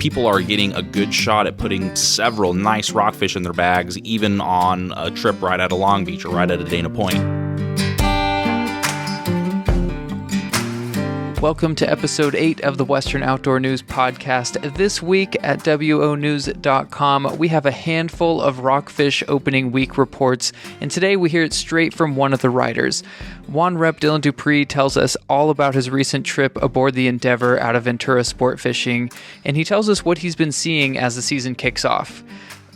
people are getting a good shot at putting several nice rockfish in their bags, even on a trip right out of Long Beach or right out of Dana Point. Welcome to episode 8 of the Western Outdoor News Podcast. This week at WONews.com, we have a handful of Rockfish opening week reports, and today we hear it straight from one of the writers. WON Rep Dylan Dupres tells us all about his recent trip aboard the Endeavor out of Ventura Sportfishing, and he tells us what he's been seeing as the season kicks off.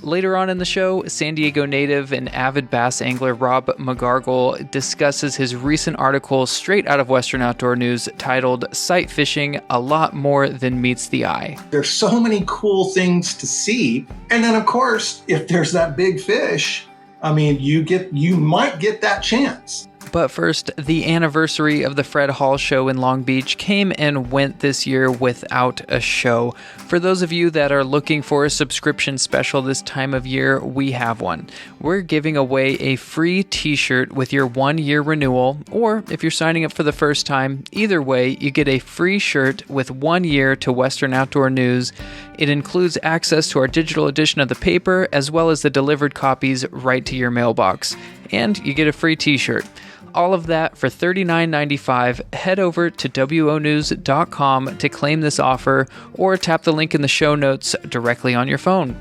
Later on in the show, San Diego native and avid bass angler Rob Magargal discusses his recent article straight out of Western Outdoor News titled "Sight Fishing, A Lot More Than Meets the Eye." There's so many cool things to see. And then, of course, if there's that big fish, you might get that chance. But first, the anniversary of the Fred Hall show in Long Beach came and went this year without a show. For those of you that are looking for a subscription special this time of year, we have one. We're giving away a free t-shirt with your 1-year renewal, or if you're signing up for the first time, either way, you get a free shirt with 1 year to Western Outdoor News. It includes access to our digital edition of the paper, as well as the delivered copies right to your mailbox. And you get a free t-shirt. All of that for $39.95. Head over to WONews.com to claim this offer, or tap the link in the show notes directly on your phone.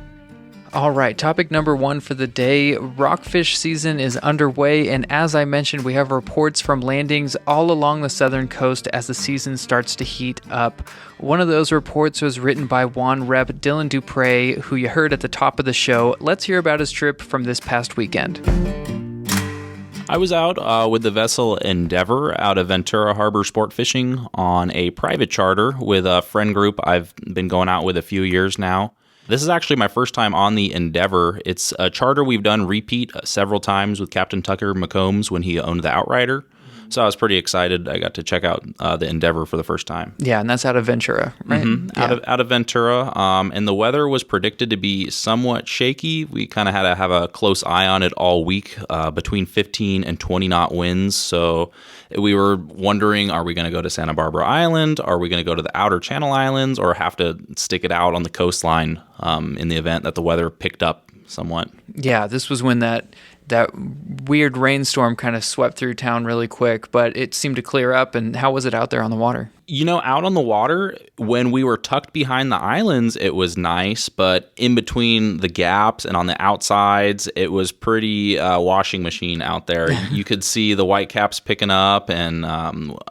All right, topic number 1 for the day. Rockfish season is underway, and as I mentioned, we have reports from landings all along the southern coast as the season starts to heat up. One of those reports was written by WON Rep Dylan Dupres, who you heard at the top of the show. Let's hear about his trip from this past weekend. I was out with the vessel Endeavor out of Ventura Harbor Sportfishing on a private charter with a friend group I've been going out with a few years now. This is actually my first time on the Endeavor. It's a charter we've done repeat several times with Captain Tucker McCombs when he owned the Outrider. So I was pretty excited. I got to check out the Endeavor for the first time. Yeah, and that's out of Ventura, right? Mm-hmm. Yeah. Out of Ventura. And the weather was predicted to be somewhat shaky. We kind of had to have a close eye on it all week, between 15 and 20 knot winds. So we were wondering, are we going to go to Santa Barbara Island? Are we going to go to the Outer Channel Islands? Or have to stick it out on the coastline in the event that the weather picked up somewhat? Yeah, this was when that weird rainstorm kind of swept through town really quick, but it seemed to clear up. And how was it out there on the water? You know, out on the water, when we were tucked behind the islands, it was nice, but in between the gaps and on the outsides, it was pretty washing machine out there. You could see the whitecaps picking up, and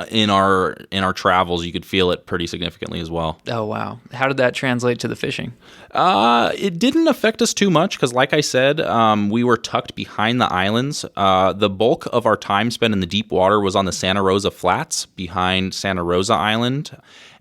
in our travels, you could feel it pretty significantly as well. Oh, wow. How did that translate to the fishing? It didn't affect us too much because, like I said, we were tucked behind the islands. The bulk of our time spent in the deep water was on the Santa Rosa Flats behind Santa Rosa Island.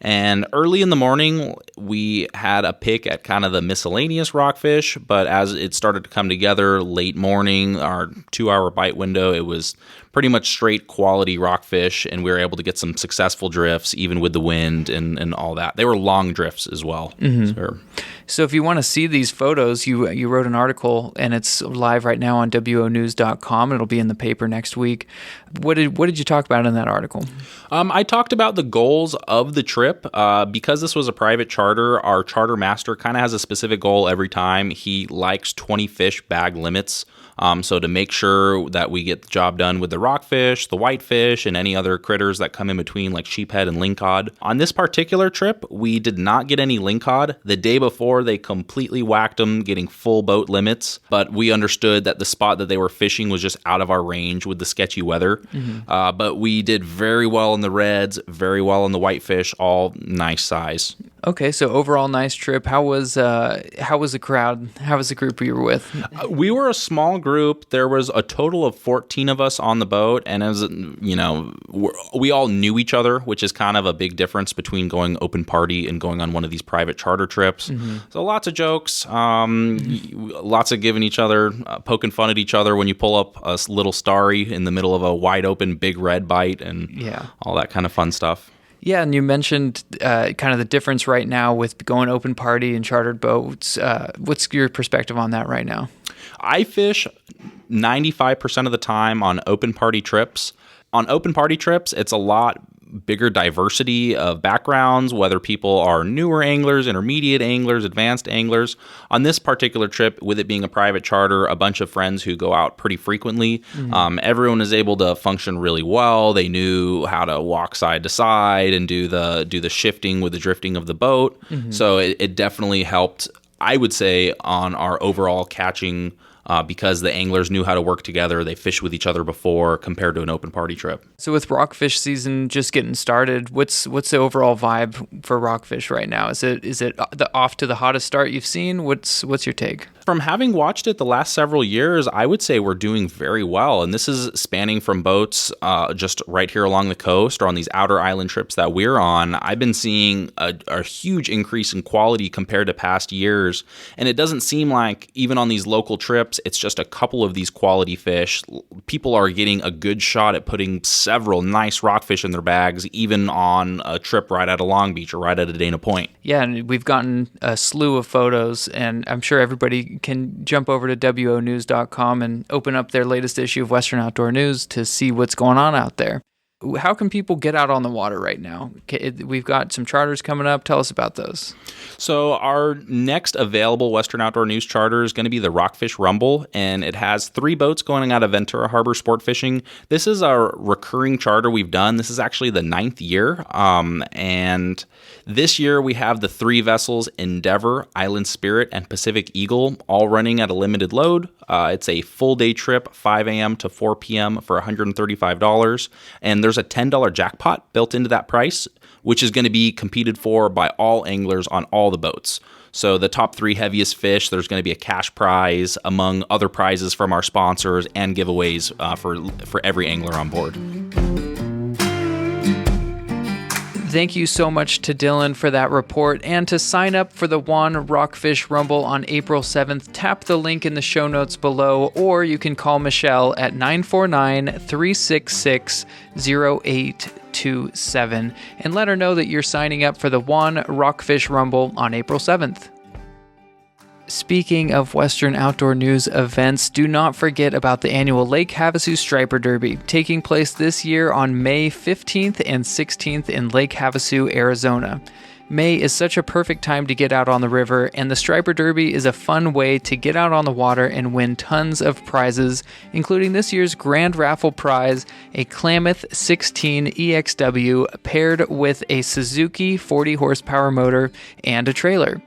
And early in the morning, we had a pick at kind of the miscellaneous rockfish, but as it started to come together late morning, our 2-hour bite window, it was pretty much straight quality rockfish, and we were able to get some successful drifts, even with the wind and all that. They were long drifts as well. Mm-hmm. So if you want to see these photos, you wrote an article, and it's live right now on WONews.com. It'll be in the paper next week. What did you talk about in that article? I talked about the goals of the trip. Because this was a private charter, our charter master kind of has a specific goal every time. He likes 20 fish bag limits. So to make sure that we get the job done with the rockfish, the whitefish, and any other critters that come in between, like sheephead and lingcod. On this particular trip, we did not get any lingcod. The day before, they completely whacked them, getting full boat limits. But we understood that the spot that they were fishing was just out of our range with the sketchy weather. Mm-hmm. But we did very well in the reds, very well in the whitefish, all nice size. Okay, so overall nice trip. How was the crowd? How was the group you were with? We were a small group. There was a total of 14 of us on the boat, and as you know, we all knew each other, which is kind of a big difference between going open party and going on one of these private charter trips. Mm-hmm. So lots of jokes, lots of giving each other, poking fun at each other when you pull up a little starry in the middle of a wide open big red bite, and all that kind of fun stuff. Yeah, and you mentioned kind of the difference right now with going open party and chartered boats. What's your perspective on that right now? I fish 95% of the time on open party trips. On open party trips, it's a lot bigger diversity of backgrounds, whether people are newer anglers, intermediate anglers, advanced anglers. On this particular trip, with it being a private charter, a bunch of friends who go out pretty frequently, everyone is able to function really well. They knew how to walk side to side and do the shifting with the drifting of the boat. So it definitely helped, I would say, on our overall catching, because the anglers knew how to work together. They fished with each other before, compared to an open party trip. So with rockfish season just getting started, what's the overall vibe for rockfish right now? Is it the off to the hottest start you've seen? What's your take? From having watched it the last several years, I would say we're doing very well. And this is spanning from boats just right here along the coast or on these outer island trips that we're on. I've been seeing a huge increase in quality compared to past years. And it doesn't seem like even on these local trips, it's just a couple of these quality fish. People are getting a good shot at putting several nice rockfish in their bags, even on a trip right out of Long Beach or right out of Dana Point. Yeah, and we've gotten a slew of photos, and I'm sure everybody can jump over to wonews.com and open up their latest issue of Western Outdoor News to see what's going on out there. How can people get out on the water right now? We've got some charters coming up. Tell us about those. So our next available Western Outdoor News charter is going to be the Rockfish Rumble, and it has 3 boats going out of Ventura Harbor Sportfishing. This is our recurring charter we've done. This is actually the 9th year, and this year we have the 3 vessels, Endeavor, Island Spirit, and Pacific Eagle, all running at a limited load. It's a full day trip, 5 a.m. to 4 p.m. for $135, and there's a $10 jackpot built into that price, which is going to be competed for by all anglers on all the boats. So the top 3 heaviest fish, there's going to be a cash prize among other prizes from our sponsors and giveaways for every angler on board. Thank you so much to Dylan for that report. And to sign up for the One Rockfish Rumble on April 7th, tap the link in the show notes below, or you can call Michelle at 949-366-0827 and let her know that you're signing up for the One Rockfish Rumble on April 7th. Speaking of Western Outdoor News events, do not forget about the annual Lake Havasu Striper Derby, taking place this year on May 15th and 16th in Lake Havasu, Arizona. May is such a perfect time to get out on the river, and the Striper Derby is a fun way to get out on the water and win tons of prizes, including this year's grand raffle prize, a Klamath 16 EXW paired with a Suzuki 40 horsepower motor and a trailer.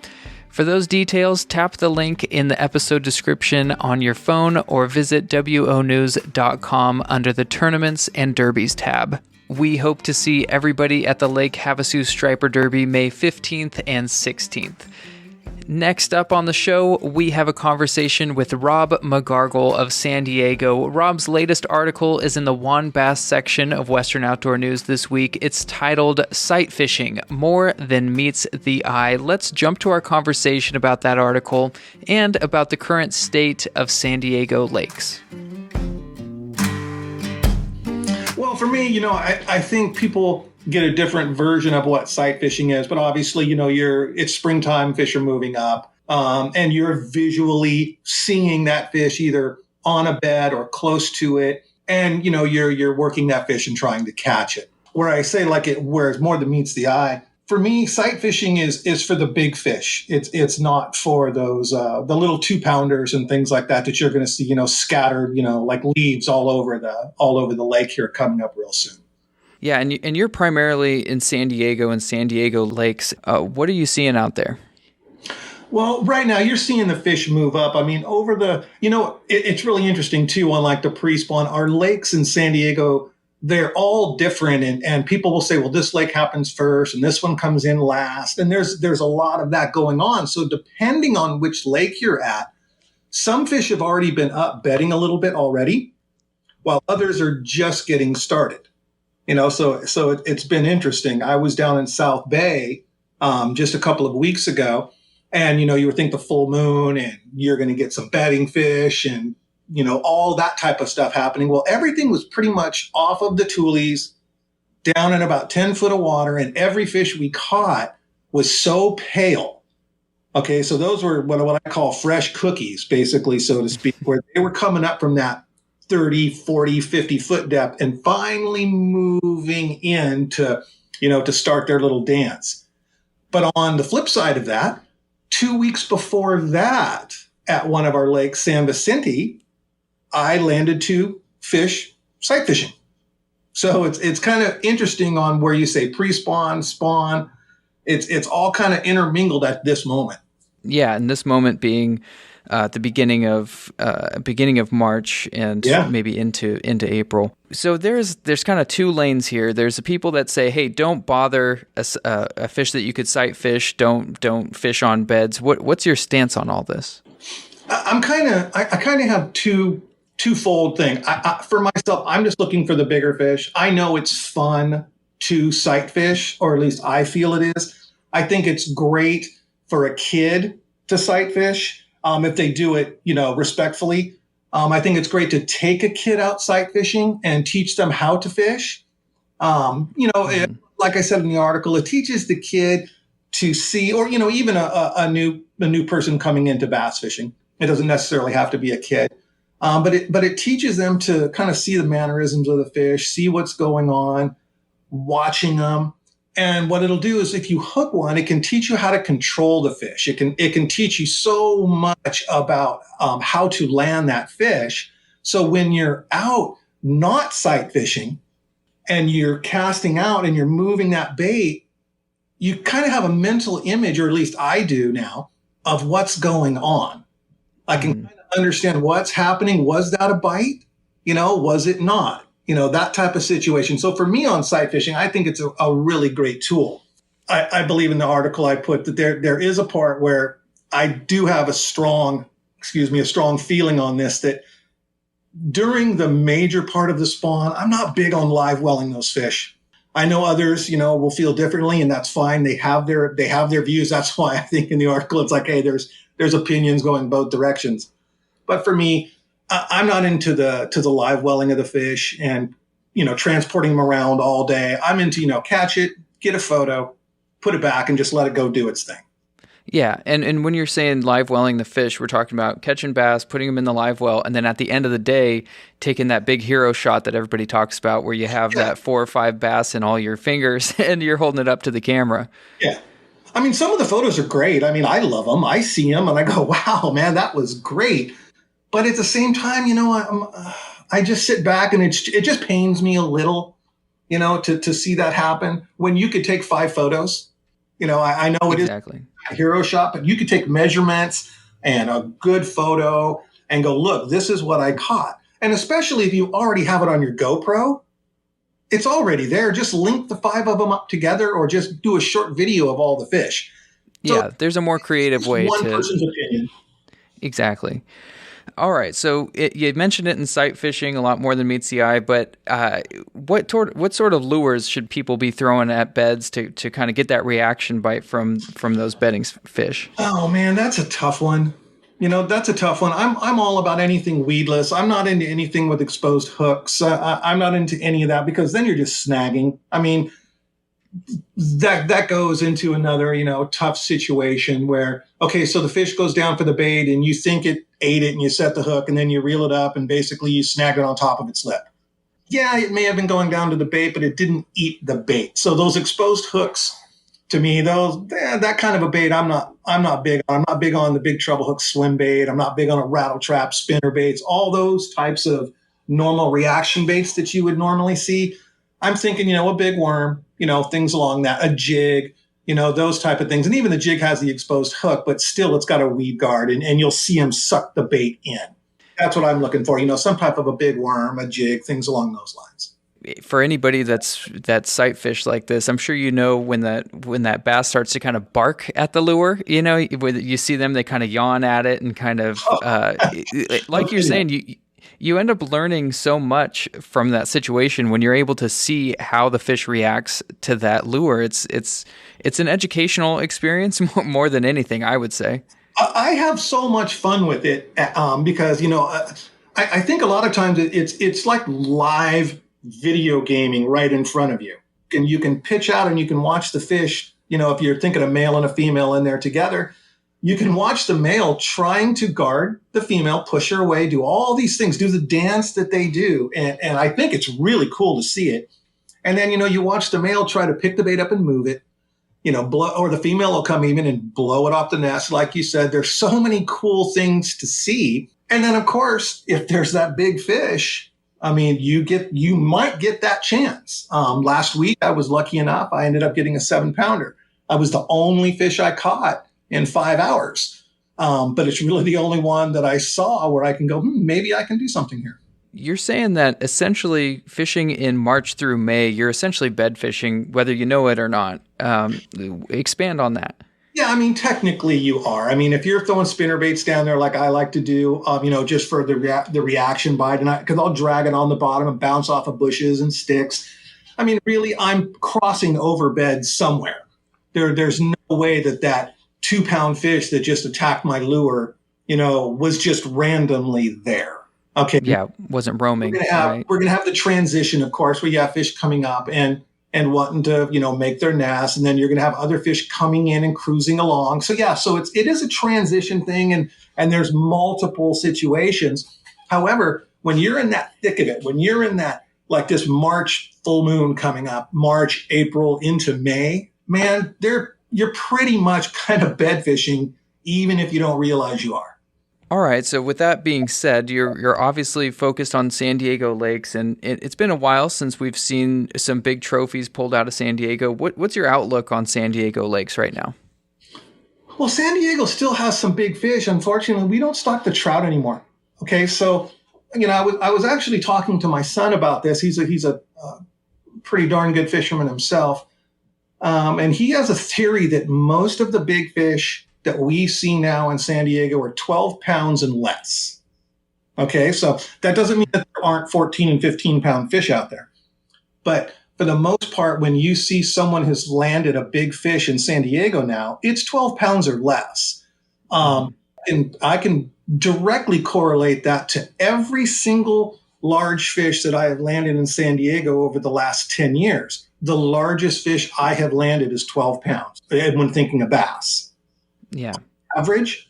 For those details, tap the link in the episode description on your phone or visit wonews.com under the Tournaments and Derbies tab. We hope to see everybody at the Lake Havasu Striper Derby May 15th and 16th. Next up on the show, we have a conversation with Rob Magargal of San Diego. Rob's latest article is in the Juan Bass section of Western Outdoor News this week. It's titled Sight Fishing, More Than Meets the Eye. Let's jump to our conversation about that article and about the current state of San Diego lakes. Well, for me, I think people get a different version of what sight fishing is, but obviously, it's springtime, fish are moving up, and you're visually seeing that fish either on a bed or close to it, and you're working that fish and trying to catch it. Where I say where it's more than meets the eye. For me, sight fishing is for the big fish. It's not for those the little 2-pounders and things like that you're going to see scattered like leaves all over the lake here coming up real soon. Yeah, and you're primarily in San Diego and San Diego lakes. What are you seeing out there? Well, right now you're seeing the fish move up. I mean, over the, it's really interesting too, unlike the Prespawn, our lakes in San Diego, they're all different. And people will say, well, this lake happens first and this one comes in last. And there's a lot of that going on. So depending on which lake you're at, some fish have already been up bedding a little bit already, while others are just getting started. So it's been interesting. I was down in South Bay just a couple of weeks ago, and you would think the full moon and you're going to get some bedding fish and all that type of stuff happening. Well, everything was pretty much off of the tulies, down in about 10 foot of water, and every fish we caught was so pale. Okay, so those were what I call fresh cookies, basically, so to speak, where they were coming up from that 30, 40, 50 foot depth and finally moving in to, to start their little dance. But on the flip side of that, 2 weeks before that, at one of our lakes, San Vicente, I landed 2 fish sight fishing. So it's kind of interesting on where you say pre-spawn, spawn. It's all kind of intermingled at this moment. Yeah, and this moment being the beginning of March and maybe into April. So there's kind of 2 lanes here. There's the people that say, "Hey, don't bother a fish that you could sight fish. Don't fish on beds." What's your stance on all this? I kind of have twofold thing. For myself, I'm just looking for the bigger fish. I know it's fun to sight fish, or at least I feel it is. I think it's great for a kid to sight fish if they do it, respectfully. I think it's great to take a kid out sight fishing and teach them how to fish. Like I said in the article, it teaches the kid to see, or even a new person coming into bass fishing. It doesn't necessarily have to be a kid, but it teaches them to kind of see the mannerisms of the fish, see what's going on, watching them. And what it'll do is if you hook one, it can teach you how to control the fish. It can teach you so much about how to land that fish. So when you're out not sight fishing and you're casting out and you're moving that bait, you kind of have a mental image, or at least I do now, of what's going on. I can kind of understand what's happening. Was that a bite? Was it not? That type of situation. So for me on sight fishing, I think it's a really great tool. I believe in the article I put that there is a part where I do have a strong feeling on this, that during the major part of the spawn, I'm not big on live welling those fish. I know others, will feel differently, and that's fine. They have their views. That's why I think in the article it's like, hey, there's opinions going both directions. But for me, I'm not into the live welling of the fish and, transporting them around all day. I'm into, catch it, get a photo, put it back, and just let it go do its thing. Yeah, and when you're saying live welling the fish, we're talking about catching bass, putting them in the live well, and then at the end of the day, taking that big hero shot that everybody talks about where you have that 4 or 5 bass in all your fingers and you're holding it up to the camera. Yeah. I mean, some of the photos are great. I mean, I love them. I see them and I go, wow, man, that was great. But at the same time, I just sit back and it just pains me a little, to see that happen when you could take 5 photos. I know it exactly. is a hero shot, but you could take measurements and a good photo and go, look, this is what I caught. And especially if you already have it on your GoPro, it's already there. Just link the 5 of them up together or just do a short video of all the fish. So there's a more creative way one person's opinion. Exactly. All right, so you mentioned it in sight fishing a lot more than meets the eye, but what sort of lures should people be throwing at beds to kind of get that reaction bite from those bedding fish? Oh man, that's a tough one. That's a tough one. I'm all about anything weedless. I'm not into anything with exposed hooks. I'm not into any of that because then you're just snagging. I mean, that goes into another, tough situation where, okay, so the fish goes down for the bait and you think it ate it and you set the hook and then you reel it up and basically you snag it on top of its lip. Yeah, it may have been going down to the bait, but it didn't eat the bait. So those exposed hooks, to me, that kind of a bait, I'm not big on. I'm not big on the big treble hook swim bait. I'm not big on a rattle trap, spinner baits, all those types of normal reaction baits that you would normally see. I'm thinking, a big worm, things along that, a jig, those type of things. And even the jig has the exposed hook, but still it's got a weed guard and you'll see them suck the bait in. That's what I'm looking for, some type of a big worm, a jig, things along those lines. For anybody that's sight fish like this, I'm sure when that bass starts to kind of bark at the lure, when you see them, they kind of yawn at it and kind of, like you're saying, you end up learning so much from that situation when you're able to see how the fish reacts to that lure. It's an educational experience more than anything, I would say. I have so much fun with it because, I think a lot of times it's like live video gaming right in front of you. And you can pitch out and you can watch the fish, if you're thinking a male and a female in there together. you can watch the male trying to guard the female, push her away, do all these things, do the dance that they do. And I think it's really cool to see it. And then, you watch the male try to pick the bait up and move it, or the female will come even and blow it off the nest. Like you said, there's so many cool things to see. And then, of course, if there's that big fish, I mean, you might get that chance. Last week, I was lucky enough. I ended up getting a 7-pounder. I was the only fish I caught in 5 hours. But it's really the only one that I saw where I can go, maybe I can do something here. You're saying that essentially fishing in March through May, you're essentially bed fishing, whether you know it or not. Expand on that. Yeah, I mean, technically you are. I mean, if you're throwing spinner baits down there like I like to do, just for the reaction bite, and because I'll drag it on the bottom and bounce off of bushes and sticks. I mean, really, I'm crossing over beds somewhere. There's no way that 2-pound fish that just attacked my lure, was just randomly there. Okay. Yeah, wasn't roaming. We're gonna have the transition, of course, where you have fish coming up and wanting to, make their nest, and then you're gonna have other fish coming in and cruising along. So yeah, so it is a transition thing, and there's multiple situations. However, when you're in that thick of it, when you're in that, like this March full moon coming up, March, April into May, man, you're pretty much kind of bed fishing, even if you don't realize you are. All right. So with that being said, you're obviously focused on San Diego lakes, and it's been a while since we've seen some big trophies pulled out of San Diego. What's your outlook on San Diego lakes right now? Well, San Diego still has some big fish. Unfortunately, we don't stock the trout anymore. Okay. So, I was actually talking to my son about this. He's a pretty darn good fisherman himself. And he has a theory that most of the big fish that we see now in San Diego are 12 pounds and less. Okay, so that doesn't mean that there aren't 14 and 15-pound fish out there. But for the most part, when you see someone has landed a big fish in San Diego now, it's 12 pounds or less. And I can directly correlate that to every single large fish that I have landed in San Diego over the last 10 years. The largest fish I have landed is 12 pounds when thinking of bass. Yeah. Average,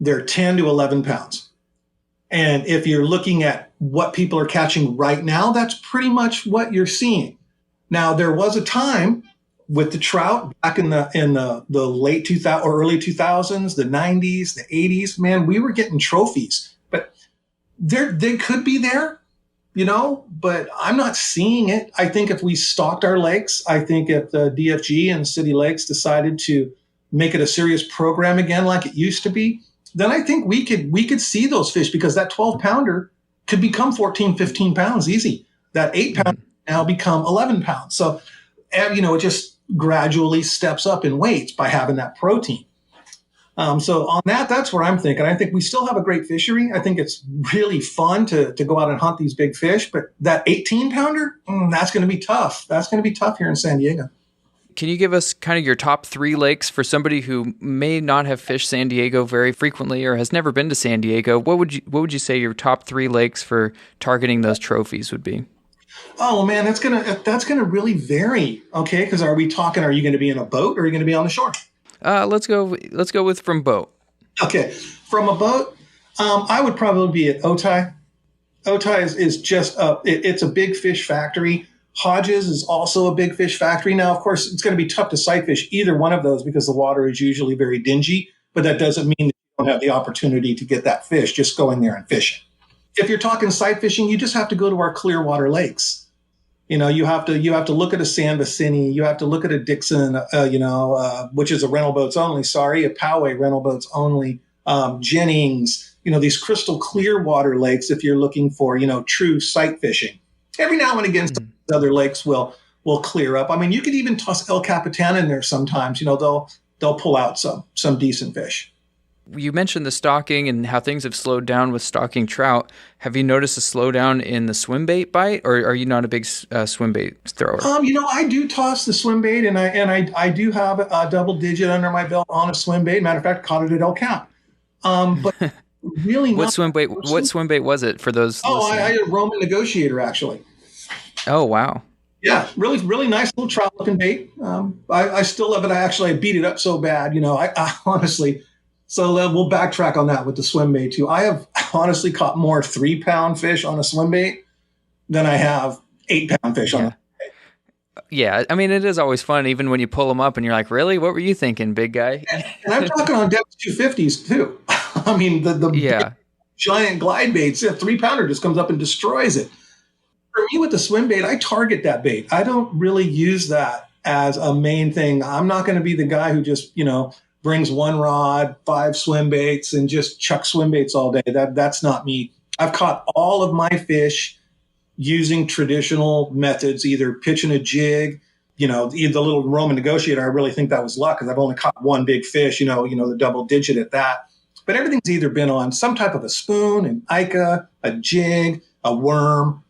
they're 10 to 11 pounds. And if you're looking at what people are catching right now, that's pretty much what you're seeing. Now, there was a time with the trout back in the late 2000 or early 2000s, the 90s, the 80s, man, we were getting trophies. But they could be there, but I'm not seeing it. I think if we stocked our lakes, I think if the DFG and City Lakes decided to make it a serious program again like it used to be, then I think we could see those fish, because that 12-pounder could become 14, 15 pounds easy. That 8-pounder now become 11 pounds. So, it just gradually steps up in weights by having that protein. So on that's where I'm thinking. I think we still have a great fishery. I think it's really fun to go out and hunt these big fish, but that 18-pounder, that's going to be tough. That's going to be tough here in San Diego. Can you give us kind of your top 3 lakes for somebody who may not have fished San Diego very frequently or has never been to San Diego? What would you say your top 3 lakes for targeting those trophies would be? Oh man, that's gonna really vary. Okay, because are you going to be in a boat or are you going to be on the shore? Let's go with from boat. Okay, from a boat, I would probably be at Otay. Otay is just it's a big fish factory. Hodges is also a big fish factory. Now, of course, it's going to be tough to sight fish either one of those because the water is usually very dingy, but that doesn't mean that you don't have the opportunity to get that fish just going there and fishing. If you're talking sight fishing, you just have to go to our clear water lakes. You have to look at a San Vicente, you have to look at a Dixon, which is a rental boats only, a Poway rental boats only, Jennings, these crystal clear water lakes if you're looking for, true sight fishing. Every now and again, some other lakes will clear up. I mean, you could even toss El Capitan in there sometimes. They'll pull out some decent fish. You mentioned the stocking and how things have slowed down with stocking trout. Have you noticed a slowdown in the swimbait bite, or are you not a big swimbait thrower? I do toss the swimbait, and I do have a double digit under my belt on a swimbait. Matter of fact, caught it at El Cap. But really, What swimbait was it for those? I had a Roman negotiator actually. Oh wow! Yeah, really, really nice little trout looking bait. I still love it. I beat it up so bad. I honestly, So we'll backtrack on that with the swim bait too. I have honestly caught more 3-pound fish on a swim bait than I have 8-pound fish on a. Yeah, I mean, it is always fun, even when you pull them up and you're like, really? What were you thinking, big guy? And I'm talking on depth 250s too. I mean, the big, giant glide baits, a 3-pounder just comes up and destroys it. For me with the swim bait, I target that bait. I don't really use that as a main thing. I'm not going to be the guy who just, brings one rod, 5 swim baits, and just chuck swim baits all day. That's not me. I've caught all of my fish using traditional methods, either pitching a jig, the little Roman negotiator. I really think that was luck because I've only caught one big fish, the double digit at that. But everything's either been on some type of a spoon, an Ica, a jig, a worm,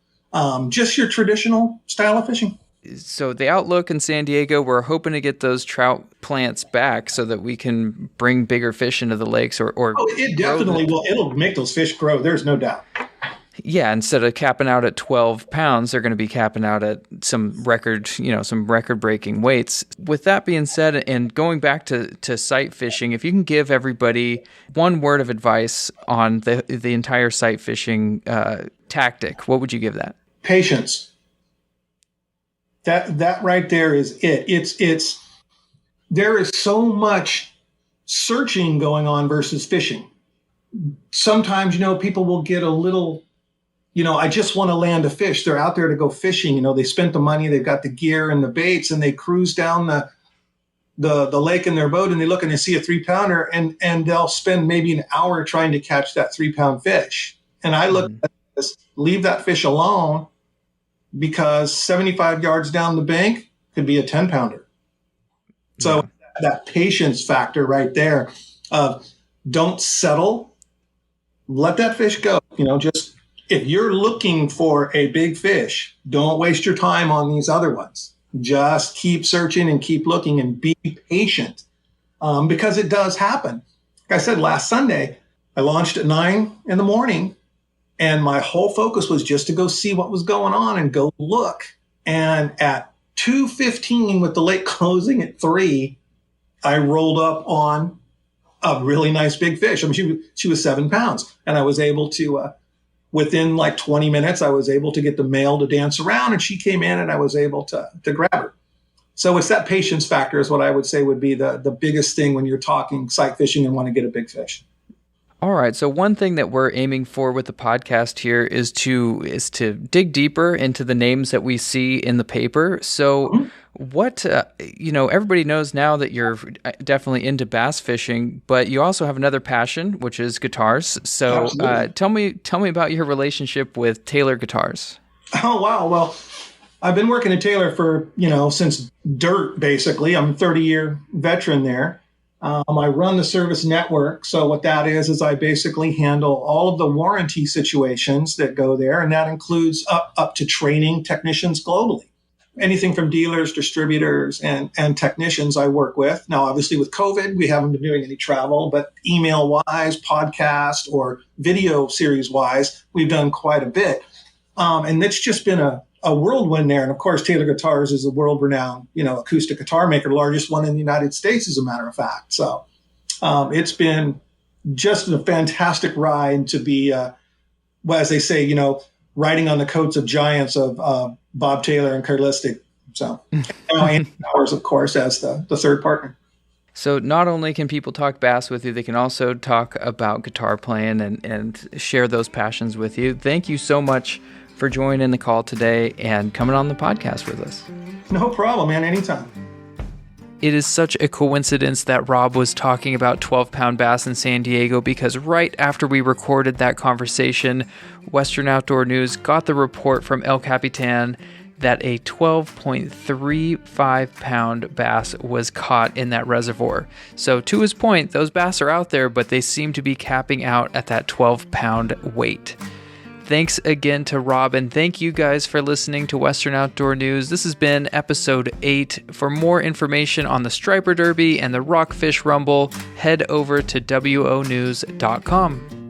just your traditional style of fishing. So the outlook in San Diego, we're hoping to get those trout plants back so that we can bring bigger fish into the lakes or it definitely will. It'll make those fish grow. There's no doubt. Yeah, instead of capping out at 12 pounds, they're going to be capping out at some record-breaking weights. With that being said, and going back to sight fishing, if you can give everybody one word of advice on the entire sight fishing tactic, what would you give that? Patience. That right there is it. It's there is so much searching going on versus fishing. Sometimes, people will get a little, I just want to land a fish. They're out there to go fishing. They spent the money, they've got the gear and the baits, and they cruise down the lake in their boat, and they look and they see a 3-pounder, and they'll spend maybe an hour trying to catch that 3-pound fish. And I look at this, leave that fish alone, because 75 yards down the bank could be a 10-pounder. So that patience factor right there of don't settle, let that fish go. Just if you're looking for a big fish, don't waste your time on these other ones. Just keep searching and keep looking and be patient, because it does happen. Like I said, last Sunday, I launched at 9 in the morning, and my whole focus was just to go see what was going on and go look. And at 2:15, with the lake closing at 3, I rolled up on a really nice big fish. I mean, she was 7 pounds, and I was able to, within like 20 minutes, I was able to get the male to dance around, and she came in, and I was able to grab her. So it's that patience factor is what I would say would be the biggest thing when you're talking sight fishing and want to get a big fish. All right. So one thing that we're aiming for with the podcast here is to dig deeper into the names that we see in the paper. So what, everybody knows now that you're definitely into bass fishing, but you also have another passion, which is guitars. So tell me about your relationship with Taylor Guitars. Oh, wow. Well, I've been working at Taylor for, since dirt, basically. I'm a 30-year veteran there. I run the service network. So what that is I basically handle all of the warranty situations that go there. And that includes up to training technicians globally. Anything from dealers, distributors, and technicians I work with. Now, obviously with COVID, we haven't been doing any travel, but email-wise, podcast, or video series-wise, we've done quite a bit. And it's just been a whirlwind there. And of course, Taylor Guitars is a world-renowned, acoustic guitar maker, largest one in the United States, as a matter of fact. So it's been just a fantastic ride to be, as they say, riding on the coats of giants of Bob Taylor and Kurt Listig. So, and ours, of course, as the third partner. So not only can people talk bass with you, they can also talk about guitar playing and share those passions with you. Thank you so much for joining the call today and coming on the podcast with us. No problem, man. Anytime. It is such a coincidence that Rob was talking about 12-pound bass in San Diego, because right after we recorded that conversation, Western Outdoor News got the report from El Capitan that a 12.35-pound bass was caught in that reservoir. So to his point, those bass are out there, but they seem to be capping out at that 12-pound weight. Thanks again to Rob, and thank you guys for listening to Western Outdoor News. This has been episode 8. For more information on the Striper Derby and the Rockfish Rumble, head over to wonews.com.